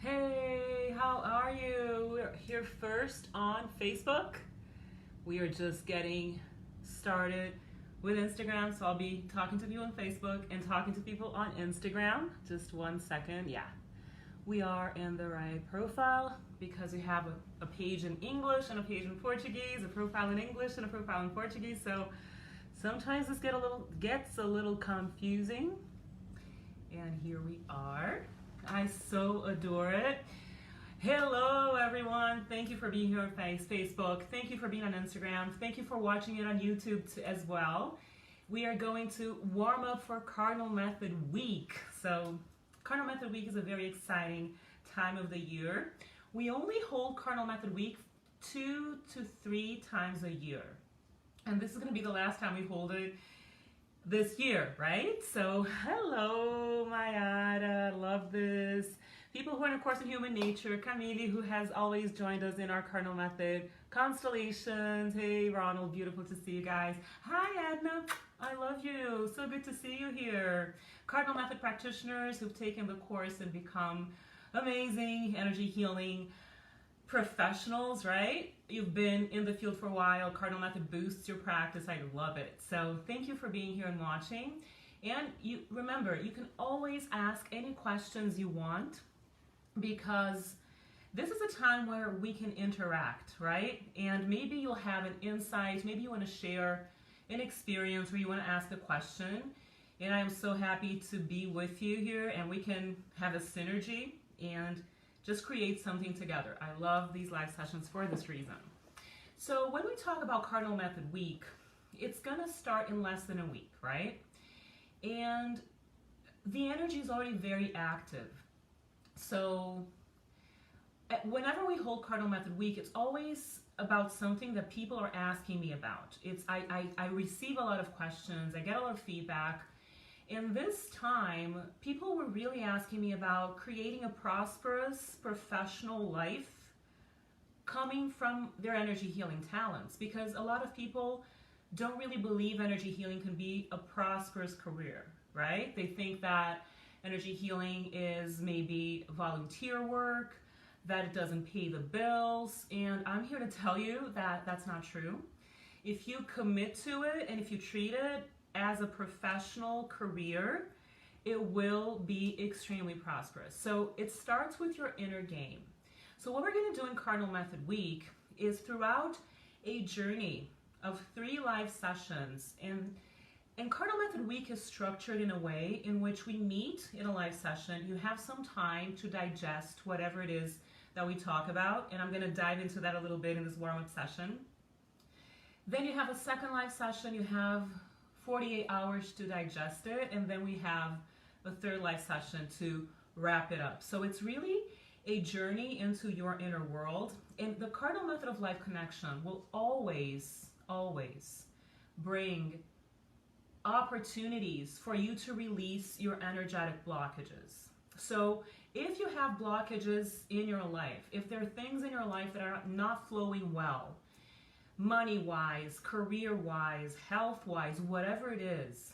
Hey, how are you? We're here first on Facebook. We are just getting started with Instagram, so I'll be talking to people on Facebook and talking to people on Instagram. Just 1 second. Yeah, we are in the right profile because we have a page in English and a page in Portuguese, a profile in English and a profile in Portuguese. So sometimes this gets a little confusing. And here we are. I so adore it. Hello everyone. Thank you for being here on Facebook. Thank you for being on Instagram. Thank you for watching it on YouTube as well. We are going to warm up for Cardinal Method Week. So Cardinal Method Week is a very exciting time of the year. We only hold Cardinal Method Week 2 to 3 times a year. And this is going to be the last time we hold it this year, right? So hello Mayada, love this. People who are in A Course in Human Nature, Camille, who has always joined us in our Cardinal Method constellations. Hey Ronald, beautiful to see you guys. Hi Edna, I love you, so good to see you here. Cardinal Method practitioners who've taken the course and become amazing energy healing professionals, right? You've been in the field for a while. Cardinal Method boosts your practice. I love it. So thank you for being here and watching. And you remember, you can always ask any questions you want because this is a time where we can interact, right? And maybe you'll have an insight. Maybe you want to share an experience where you want to ask a question. And I'm so happy to be with you here and we can have a synergy and just create something together. I love these live sessions for this reason. So when we talk about Cardinal Method Week, it's gonna start in less than a week, right? And the energy is already very active. So whenever we hold Cardinal Method Week, it's always about something that people are asking me about. I receive a lot of questions, I get a lot of feedback. In this time, people were really asking me about creating a prosperous professional life coming from their energy healing talents, because a lot of people don't really believe energy healing can be a prosperous career, right? They think that energy healing is maybe volunteer work, that it doesn't pay the bills, and I'm here to tell you that that's not true. If you commit to it and if you treat it as a professional career, it will be extremely prosperous. So it starts with your inner game. So what we're going to do in Cardinal Method Week is throughout a journey of 3 live sessions, and Cardinal Method Week is structured in a way in which we meet in a live session. You have some time to digest whatever it is that we talk about, and I'm going to dive into that a little bit in this warm-up session. Then you have a second live session. You have 48 hours to digest it, and then we have a third live session to wrap it up. So it's really a journey into your inner world, and the Cardinal Method of Life Connection will always bring opportunities for you to release your energetic blockages. So if you have blockages in your life, if there are things in your life that are not flowing well, money-wise, career-wise, health-wise, whatever it is,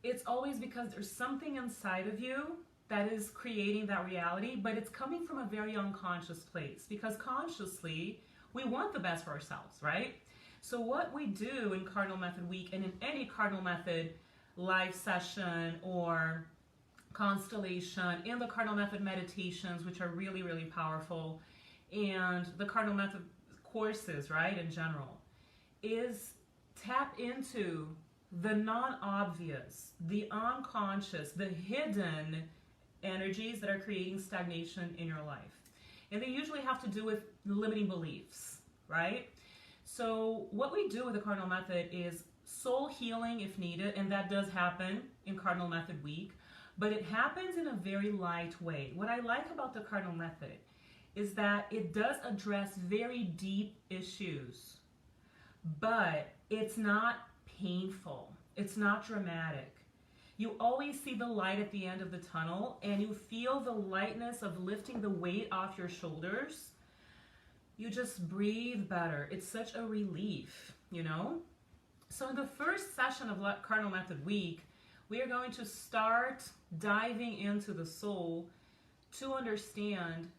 it's always because there's something inside of you that is creating that reality, but it's coming from a very unconscious place, because consciously, we want the best for ourselves, right? So what we do in Cardinal Method Week and in any Cardinal Method live session or constellation, in the Cardinal Method meditations, which are really, really powerful, and the Cardinal Method courses, right, in general, is tap into the non-obvious, the unconscious, the hidden energies that are creating stagnation in your life. And they usually have to do with limiting beliefs, right? So what we do with the Cardinal Method is soul healing if needed, and that does happen in Cardinal Method Week, but it happens in a very light way. What I like about the Cardinal Method is that it does address very deep issues, but it's not painful. It's not dramatic. You always see the light at the end of the tunnel, and you feel the lightness of lifting the weight off your shoulders. You just breathe better. It's such a relief, you know? So in the first session of Cardinal Method Week, we are going to start diving into the soul to understand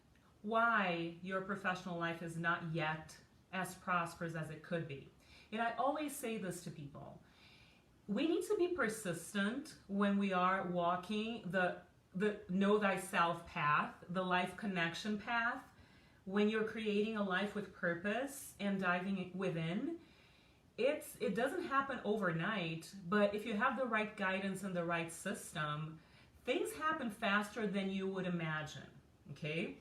why your professional life is not yet as prosperous as it could be. And I always say this to people. We need to be persistent when we are walking the know thyself path, the life connection path. When you're creating a life with purpose and diving within, it doesn't happen overnight, but if you have the right guidance and the right system, things happen faster than you would imagine. Okay?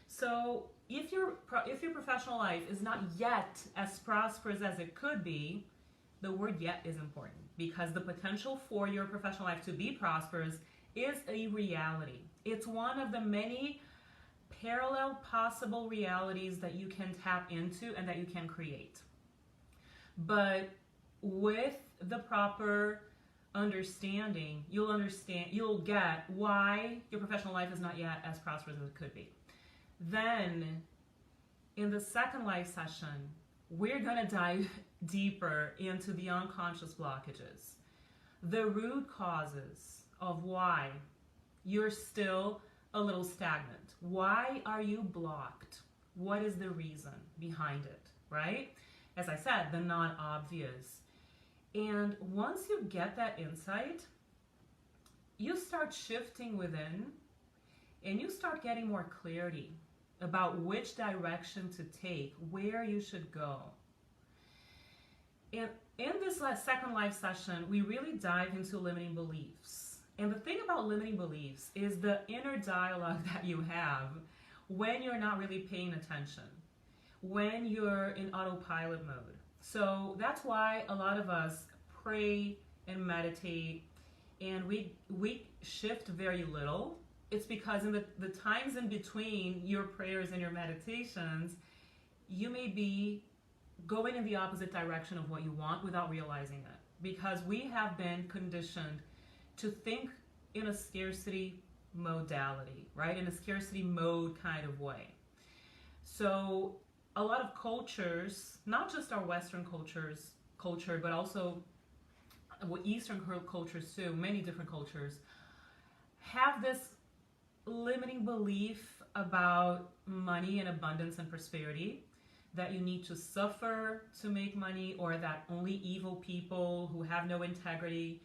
So if your professional life is not yet as prosperous as it could be, the word yet is important, because the potential for your professional life to be prosperous is a reality. It's one of the many parallel possible realities that you can tap into and that you can create. But with the proper understanding, you'll get why your professional life is not yet as prosperous as it could be. Then in the second live session, we're going to dive deeper into the unconscious blockages, the root causes of why you're still a little stagnant. Why are you blocked? What is the reason behind it, right? As I said, the non-obvious. And once you get that insight, you start shifting within and you start getting more clarity about which direction to take, where you should go. And in this second live session, we really dive into limiting beliefs. And the thing about limiting beliefs is the inner dialogue that you have when you're not really paying attention, when you're in autopilot mode. So that's why a lot of us pray and meditate, and we shift very little. It's because in the times in between your prayers and your meditations, you may be going in the opposite direction of what you want without realizing it. Because we have been conditioned to think in a scarcity modality, right? In a scarcity mode kind of way. So a lot of cultures, not just our Western culture, but also Eastern cultures too, many different cultures, have this limiting belief about money and abundance and prosperity, that you need to suffer to make money, or that only evil people who have no integrity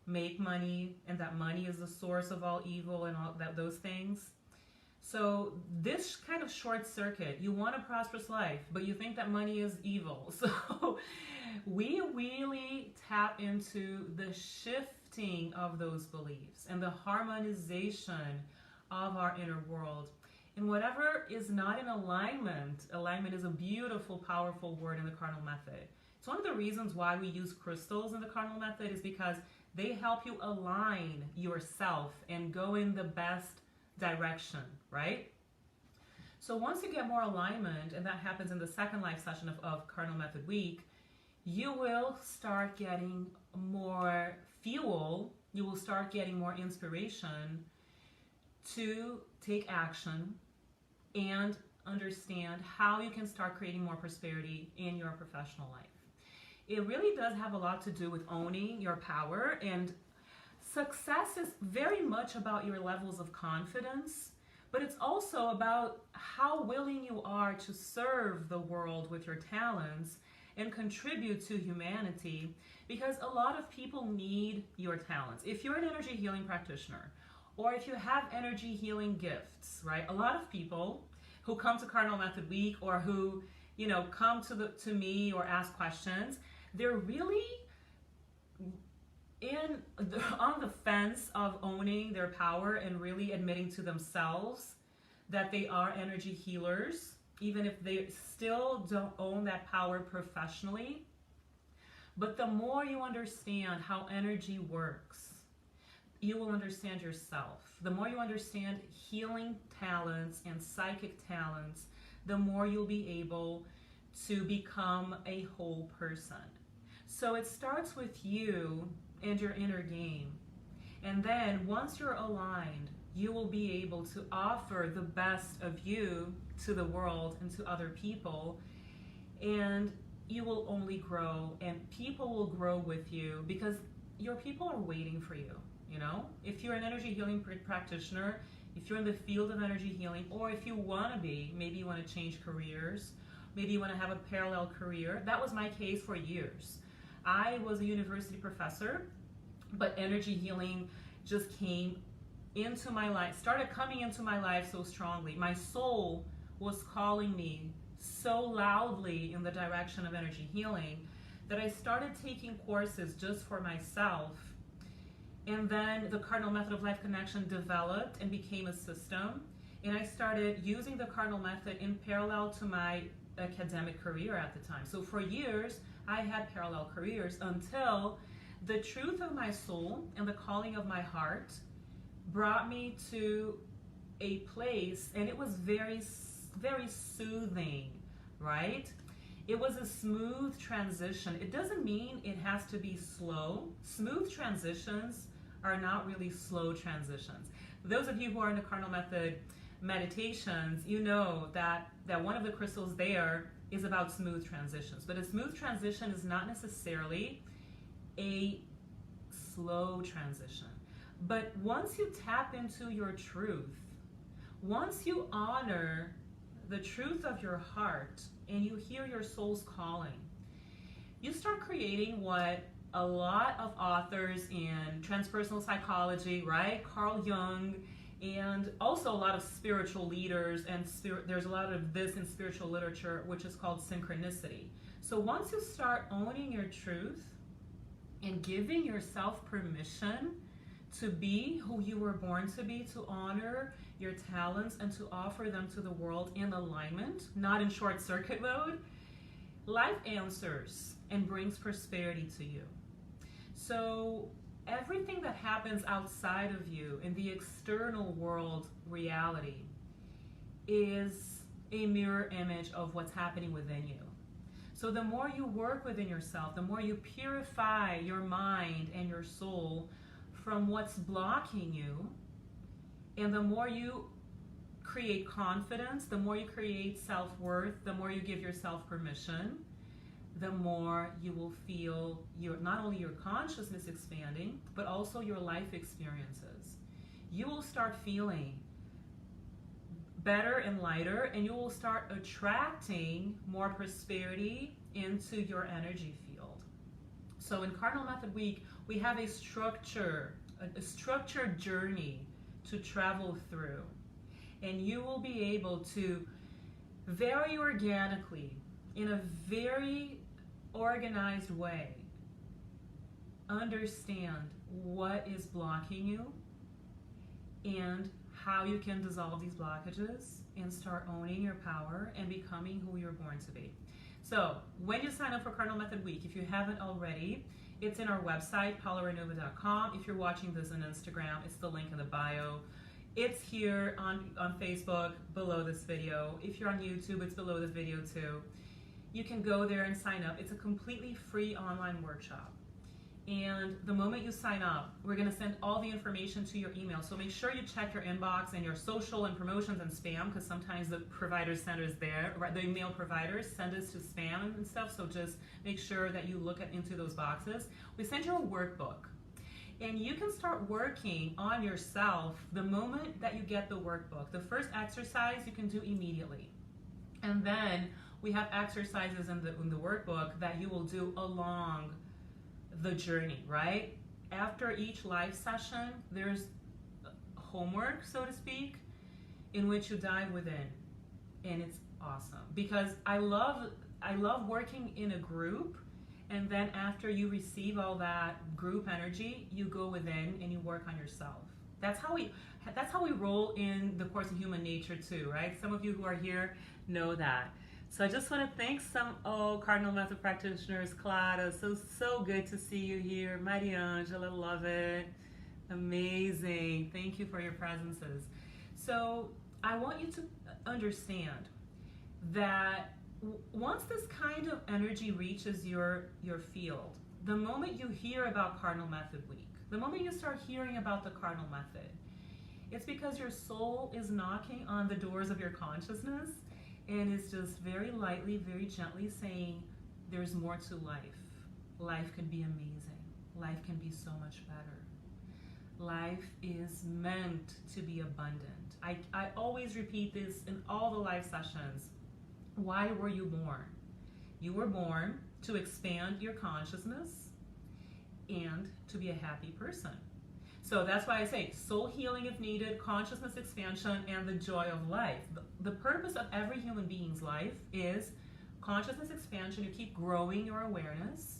make money, and that money is the source of all evil and all that, those things. So this kind of short circuit, you want a prosperous life, but you think that money is evil. So we really tap into the shifting of those beliefs and the harmonization of our inner world. And whatever is not in alignment is a beautiful, powerful word in the Cardinal Method. It's one of the reasons why we use crystals in the Cardinal Method, is because they help you align yourself and go in the best direction, right? So once you get more alignment, and that happens in the second live session of Cardinal Method Week, you will start getting more fuel, you will start getting more inspiration to take action and understand how you can start creating more prosperity in your professional life. It really does have a lot to do with owning your power, and success is very much about your levels of confidence, but it's also about how willing you are to serve the world with your talents and contribute to humanity, because a lot of people need your talents. If you're an energy healing practitioner, or if you have energy healing gifts, right? A lot of people who come to Cardinal Method Week, or who, come to me or ask questions, they're really on the fence of owning their power and really admitting to themselves that they are energy healers, even if they still don't own that power professionally. But the more you understand how energy works, you will understand yourself. The more you understand healing talents and psychic talents, the more you'll be able to become a whole person. So it starts with you and your inner game. And then once you're aligned, you will be able to offer the best of you to the world and to other people. And you will only grow, and people will grow with you, because your people are waiting for you. If you're an energy healing practitioner, if you're in the field of energy healing, or if you want to be, maybe you want to change careers, maybe you want to have a parallel career. That was my case for years. I was a university professor, but energy healing just came into my life, started coming into my life so strongly. My soul was calling me so loudly in the direction of energy healing that I started taking courses just for myself. And then the Cardinal Method of Life Connection developed and became a system. And I started using the Cardinal Method in parallel to my academic career at the time. So for years, I had parallel careers until the truth of my soul and the calling of my heart brought me to a place, and it was very, very soothing, right? It was a smooth transition. It doesn't mean it has to be slow. Smooth transitions are not really slow transitions. Those of you who are in the Cardinal Method meditations, you know that one of the crystals there is about smooth transitions. But a smooth transition is not necessarily a slow transition. But once you tap into your truth, once you honor the truth of your heart and you hear your soul's calling, you start creating what a lot of authors in transpersonal psychology, right? Carl Jung, and also a lot of spiritual leaders, and there's a lot of this in spiritual literature, which is called synchronicity. So once you start owning your truth and giving yourself permission to be who you were born to be, to honor your talents and to offer them to the world in alignment, not in short circuit mode, life answers and brings prosperity to you. So everything that happens outside of you in the external world reality is a mirror image of what's happening within you. So the more you work within yourself, the more you purify your mind and your soul from what's blocking you, and the more you create confidence, the more you create self-worth, the more you give yourself permission, the more you will feel not only your consciousness expanding, but also your life experiences. You will start feeling better and lighter, and you will start attracting more prosperity into your energy field. So in Cardinal Method Week, we have a structured journey to travel through. And you will be able to very organically, in a very organized way, understand what is blocking you and how you can dissolve these blockages and start owning your power and becoming who you're born to be. So when you sign up for Cardinal Method Week, if you haven't already, it's in our website, paolaranova.com. If you're watching this on Instagram, it's the link in the bio. It's here on Facebook below this video. If you're on YouTube, it's below this video too. You can go there and sign up. It's a completely free online workshop. And the moment you sign up, we're going to send all the information to your email. So make sure you check your inbox and your social and promotions and spam, because sometimes the providers send us there, the email providers send us to spam and stuff. So just make sure that you look into those boxes. We send you a workbook, and you can start working on yourself the moment that you get the workbook. The first exercise you can do immediately. And then we have exercises in the workbook that you will do along the journey, right? After each live session, there's homework, so to speak, in which you dive within, and it's awesome because I love working in a group, and then after you receive all that group energy, you go within and you work on yourself. That's how we roll in the Course in Human Nature too, right? Some of you who are here know that. So I just want to thank some Cardinal Method practitioners. Clara, so good to see you here. Mariangela, love it. Amazing. Thank you for your presences. So I want you to understand that once this kind of energy reaches your field, the moment you hear about Cardinal Method Week, the moment you start hearing about the Cardinal Method, it's because your soul is knocking on the doors of your consciousness and is just very lightly, very gently saying, there's more to life. Life can be amazing. Life can be so much better. life is meant to be abundant. I always repeat this in all the live sessions. Why were you born? You were born to expand your consciousness and to be a happy person. So that's why I say soul healing if needed, consciousness expansion, and the joy of life. The purpose of every human being's life is consciousness expansion. You keep growing your awareness,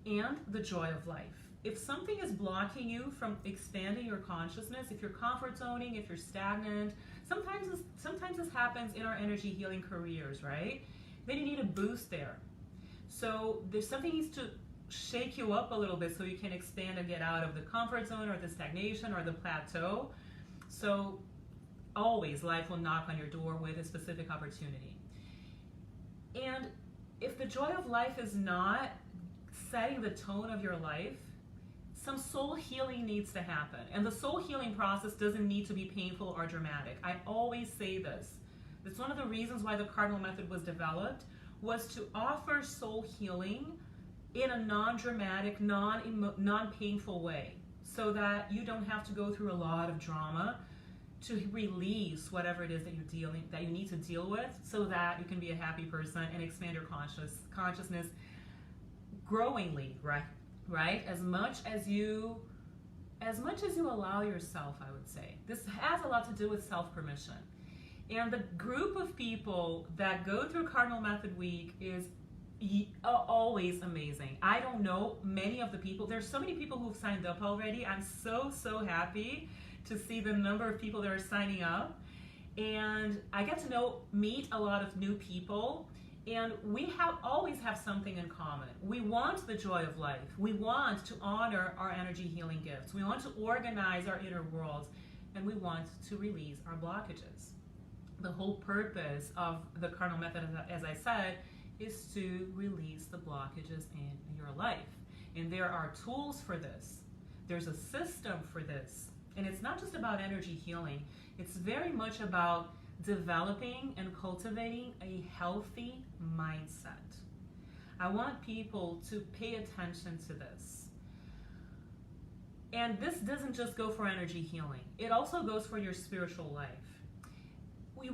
and the joy of life. If something is blocking you from expanding your consciousness, if you're comfort zoning, if you're stagnant, sometimes this happens in our energy healing careers, right? Then you need a boost there. So there's something needs to shake you up a little bit so you can expand and get out of the comfort zone or the stagnation or the plateau. So always life will knock on your door with a specific opportunity. And if the joy of life is not setting the tone of your life, some soul healing needs to happen. And the soul healing process doesn't need to be painful or dramatic. I always say this. It's one of the reasons why the Cardinal Method was developed, was to offer soul healing in a non-dramatic, non-painful way, so that you don't have to go through a lot of drama to release whatever it is that you need to deal with, so that you can be a happy person and expand your consciousness growingly, right? As much as you allow yourself, I would say. This has a lot to do with self-permission. And the group of people that go through Cardinal Method Week is always amazing. I don't know many of the people. There's so many people who've signed up already. I'm so happy to see the number of people that are signing up. And I get to meet a lot of new people. And we always have something in common. We want the joy of life. We want to honor our energy healing gifts. We want to organize our inner worlds. And we want to release our blockages. The whole purpose of the Cardinal Method, as I said, is to release the blockages in your life. And there are tools for this. There's a system for this. And it's not just about energy healing. It's very much about developing and cultivating a healthy mindset. I want people to pay attention to this. And this doesn't just go for energy healing. It also goes for your spiritual life.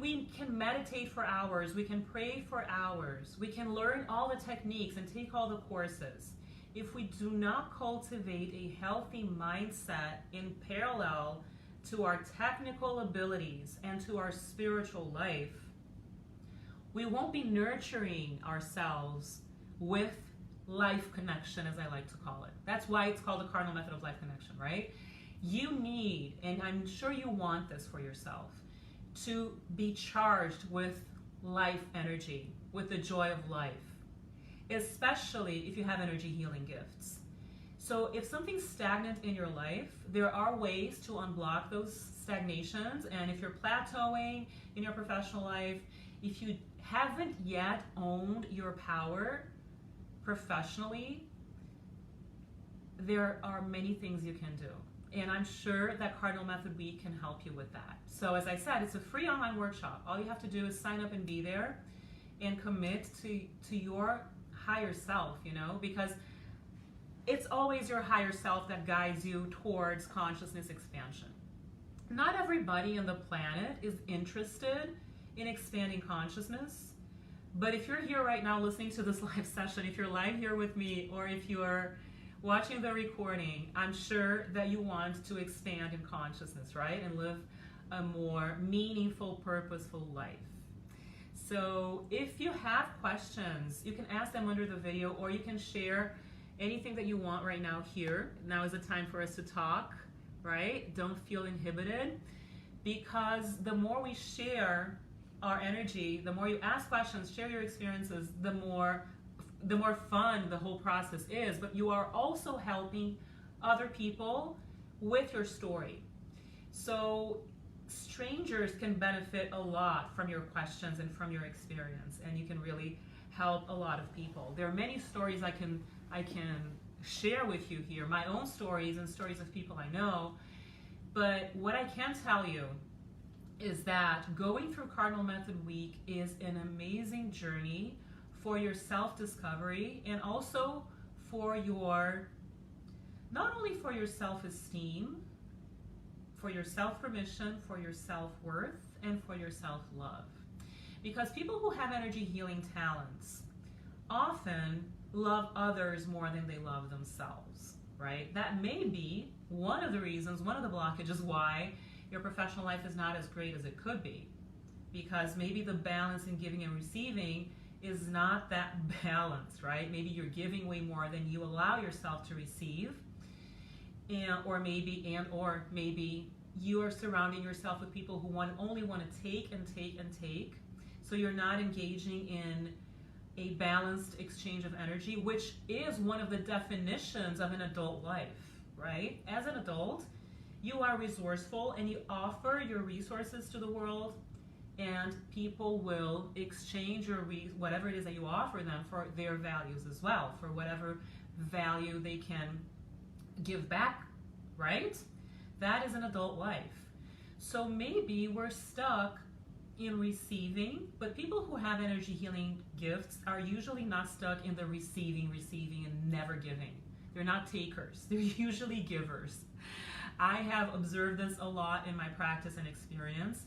We can meditate for hours, we can pray for hours, we can learn all the techniques and take all the courses. If we do not cultivate a healthy mindset in parallel to our technical abilities and to our spiritual life, we won't be nurturing ourselves with life connection, as I like to call it. That's why it's called the Cardinal Method of Life Connection, right? You need, and I'm sure you want this for yourself, to be charged with life energy, with the joy of life, especially if you have energy healing gifts. So if something's stagnant in your life, there are ways to unblock those stagnations. And if you're plateauing in your professional life, if you haven't yet owned your power professionally, there are many things you can do. And I'm sure that Cardinal Method Week can help you with that. So as I said, it's a free online workshop. All you have to do is sign up and be there and commit to your higher self, because it's always your higher self that guides you towards consciousness expansion. Not everybody on the planet is interested in expanding consciousness, but if you're here right now listening to this live session, if you're live here with me, or if you're watching the recording, I'm sure that you want to expand in consciousness, right? And live a more meaningful, purposeful life. So if you have questions, you can ask them under the video, or you can share anything that you want right now here. Now is the time for us to talk, right? Don't feel inhibited, because the more we share our energy, the more you ask questions, share your experiences, the more fun the whole process is. But you are also helping other people with your story. So strangers can benefit a lot from your questions and from your experience, and you can really help a lot of people. There are many stories I can share with you here, my own stories and stories of people I know. But what I can tell you is that going through Cardinal Method Week is an amazing journey for your self-discovery, and also for not only for your self-esteem, for your self-permission, for your self-worth, and for your self-love. Because people who have energy healing talents often love others more than they love themselves, right? That may be one of the reasons, one of the blockages why your professional life is not as great as it could be. Because maybe the balance in giving and receiving is not that balanced, right? Maybe you're giving way more than you allow yourself to receive, or maybe you are surrounding yourself with people who only want to take and take and take, so you're not engaging in a balanced exchange of energy, which is one of the definitions of an adult life, right? As an adult, you are resourceful and you offer your resources to the world, and people will exchange whatever it is that you offer them for their values as well, for whatever value they can give back, right? That is an adult life. So maybe we're stuck in receiving, but people who have energy healing gifts are usually not stuck in the receiving, and never giving. They're not takers, they're usually givers. I have observed this a lot in my practice and experience.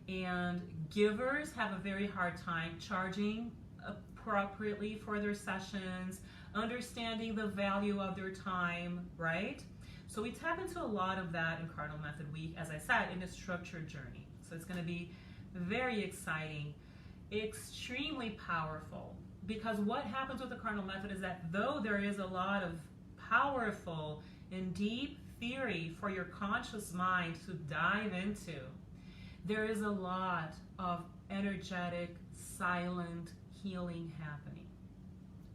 And givers have a very hard time charging appropriately for their sessions, understanding the value of their time, right? So we tap into a lot of that in Cardinal Method Week, as I said, in a structured journey. So it's going to be very exciting, extremely powerful, because what happens with the Cardinal Method is that though there is a lot of powerful and deep theory for your conscious mind to dive into, there is a lot of energetic, silent healing happening.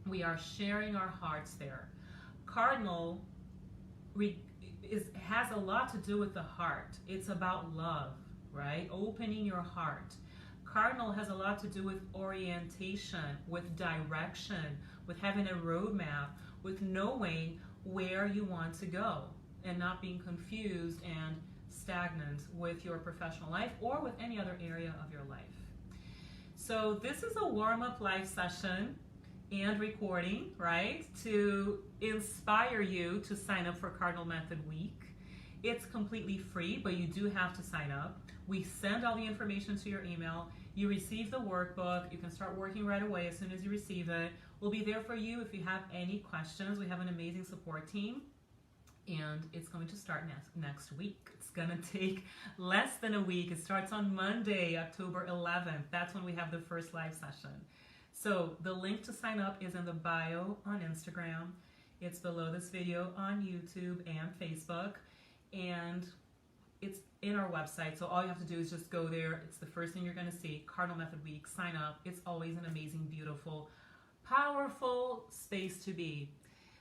We are sharing our hearts there. Cardinal has a lot to do with the heart. It's about love, right? Opening your heart. Cardinal has a lot to do with orientation, with direction, with having a roadmap, with knowing where you want to go and not being confused and stagnant with your professional life or with any other area of your life. So this is a warm-up live session and recording, right, to inspire you to sign up for Cardinal Method Week. It's completely free, but you do have to sign up. We send all the information to your email. You receive the workbook. You can start working right away as soon as you receive it. We'll be there for you if you have any questions. We have an amazing support team, and it's going to start next week. It's going to take less than a week. It starts on Monday, October 11th. That's when we have the first live session. So the link to sign up is in the bio on Instagram. It's below this video on YouTube and Facebook, and it's in our website. So all you have to do is just go there. It's the first thing you're going to see. Cardinal Method Week. Sign up. It's always an amazing, beautiful, powerful space to be.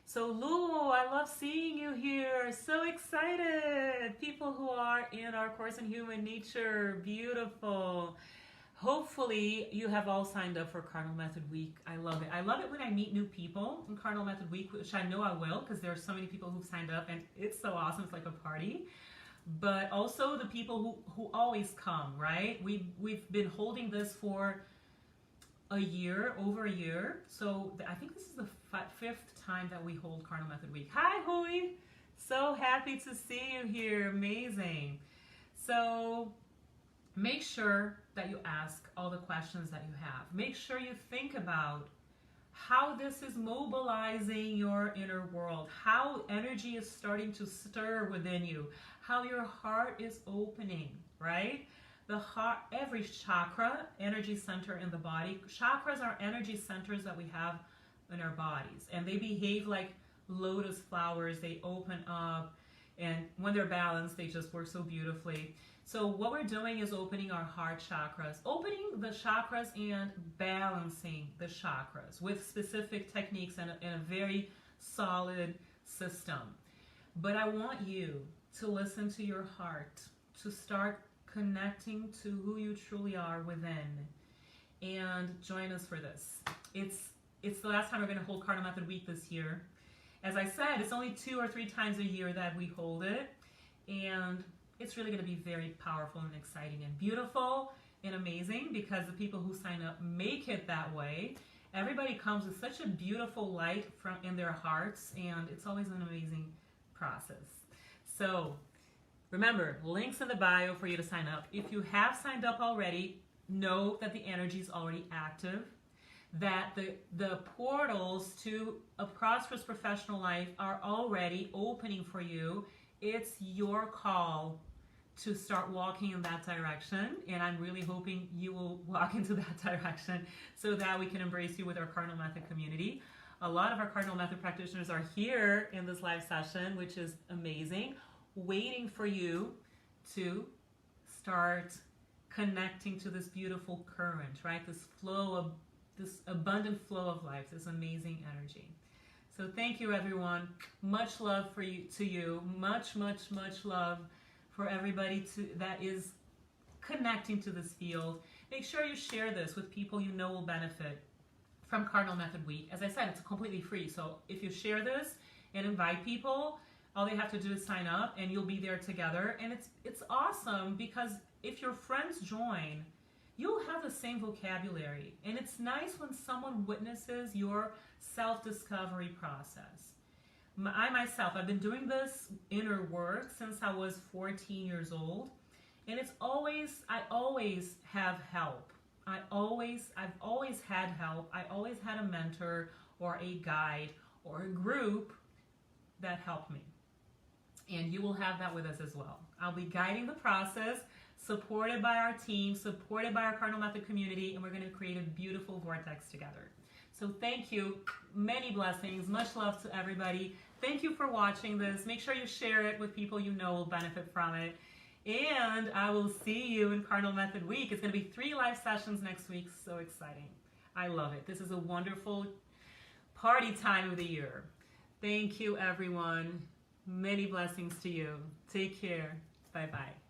So Lou, I love seeing you here. So excited. People who are in our course in human nature. Beautiful. Hopefully you have all signed up for Cardinal Method Week. I love it. I love it when I meet new people in Cardinal Method Week, which I know I will because there are so many people who've signed up and it's so awesome. It's like a party. But also the people who always come, right? We've been holding this for a year, over a year. So I think this is the fifth time that we hold Cardinal Method Week. Hi, Hui. So happy to see you here. Amazing. So make sure that you ask all the questions that you have. Make sure you think about how this is mobilizing your inner world, how energy is starting to stir within you, how your heart is opening, right? The heart, every chakra, energy center in the body. Chakras are energy centers that we have in our bodies, and they behave like lotus flowers. They open up, and when they're balanced, they just work so beautifully. So what we're doing is opening our heart chakras, opening the chakras and balancing the chakras with specific techniques and a very solid system. But I want you to listen to your heart, to start connecting to who you truly are within, and join us for this. It's the last time we're going to hold Cardinal Method Week this year. As I said, it's only 2 or 3 times a year that we hold it, and it's really going to be very powerful and exciting and beautiful and amazing because the people who sign up make it that way. Everybody comes with such a beautiful light in their hearts, and it's always an amazing process. So Remember, links in the bio for you to sign up. If you have signed up already, know that the energy is already active, that the portals to a prosperous professional life are already opening for you. It's your call to start walking in that direction, and I'm really hoping you will walk into that direction so that we can embrace you with our Cardinal Method community. A lot of our Cardinal Method practitioners are here in this live session, which is amazing, waiting for you to start connecting to this beautiful current, right? This flow of this abundant flow of life, this amazing energy. So thank you, everyone. Much love for you, to you. Much, much, much love for everybody that is connecting to this field. Make sure you share this with people you know will benefit from Cardinal Method Week. As I said, it's completely free. So if you share this and invite people, all they have to do is sign up and you'll be there together. And it's awesome because if your friends join, you'll have the same vocabulary. And it's nice when someone witnesses your self-discovery process. I myself, I've been doing this inner work since I was 14 years old. And I always have help. I've always had help. I always had a mentor or a guide or a group that helped me. And you will have that with us as well. I'll be guiding the process, supported by our team, supported by our Cardinal Method community, and we're going to create a beautiful vortex together. So thank you. Many blessings. Much love to everybody. Thank you for watching this. Make sure you share it with people you know will benefit from it. And I will see you in Cardinal Method Week. It's going to be 3 live sessions next week. So exciting. I love it. This is a wonderful party time of the year. Thank you, everyone. Many blessings to you. Take care. Bye-bye.